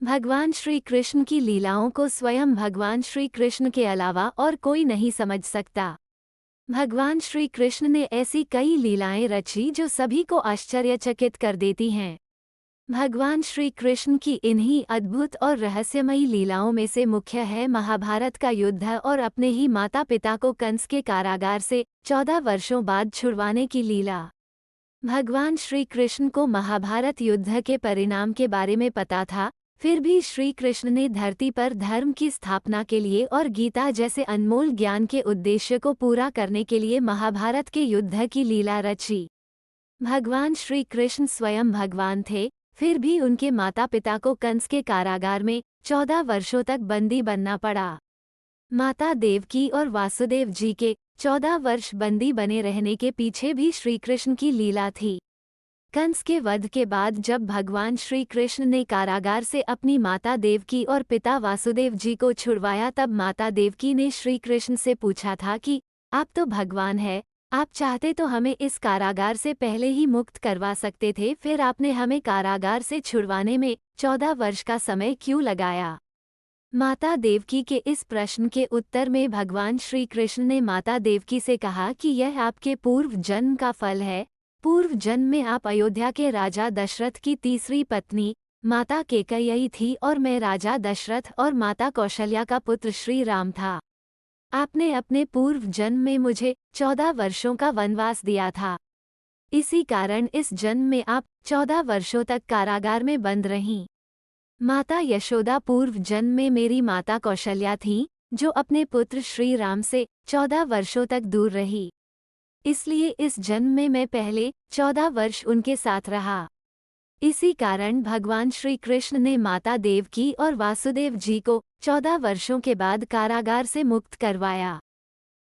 भगवान श्री कृष्ण की लीलाओं को स्वयं भगवान श्री कृष्ण के अलावा और कोई नहीं समझ सकता। भगवान श्री कृष्ण ने ऐसी कई लीलाएं रची जो सभी को आश्चर्यचकित कर देती हैं। भगवान श्री कृष्ण की इन्हीं अद्भुत और रहस्यमयी लीलाओं में से मुख्य है महाभारत का युद्ध और अपने ही माता पिता को कंस के कारागार से 14 वर्षों बाद छुड़वाने की लीला। भगवान श्री कृष्ण को महाभारत युद्ध के परिणाम के बारे में पता था, फिर भी श्री कृष्ण ने धरती पर धर्म की स्थापना के लिए और गीता जैसे अनमोल ज्ञान के उद्देश्य को पूरा करने के लिए महाभारत के युद्ध की लीला रची। भगवान श्री कृष्ण स्वयं भगवान थे, फिर भी उनके माता पिता को कंस के कारागार में 14 वर्षों तक बंदी बनना पड़ा। माता देवकी और वासुदेव जी के 14 वर्ष बंदी बने रहने के पीछे भी श्री कृष्ण की लीला थी। कंस के वध के बाद जब भगवान श्री कृष्ण ने कारागार से अपनी माता देवकी और पिता वासुदेव जी को छुड़वाया, तब माता देवकी ने श्री कृष्ण से पूछा था कि आप तो भगवान हैं, आप चाहते तो हमें इस कारागार से पहले ही मुक्त करवा सकते थे, फिर आपने हमें कारागार से छुड़वाने में 14 वर्ष का समय क्यों लगाया। माता देवकी के इस प्रश्न के उत्तर में भगवान श्री कृष्ण ने माता देवकी से कहा कि यह आपके पूर्व जन्म का फल है। पूर्व जन्म में आप अयोध्या के राजा दशरथ की तीसरी पत्नी माता कैकेयी थी और मैं राजा दशरथ और माता कौशल्या का पुत्र श्री राम था। आपने अपने पूर्व जन्म में मुझे 14 वर्षों का वनवास दिया था। इसी कारण इस जन्म में आप 14 वर्षों तक कारागार में बंद रहीं। माता यशोदा पूर्व जन्म में मेरी माता कौशल्या थीं, जो अपने पुत्र श्री राम से 14 वर्षों तक दूर रही। इसलिए इस जन्म में मैं पहले 14 वर्ष उनके साथ रहा। इसी कारण भगवान श्री कृष्ण ने माता देवकी और वासुदेव जी को 14 वर्षों के बाद कारागार से मुक्त करवाया।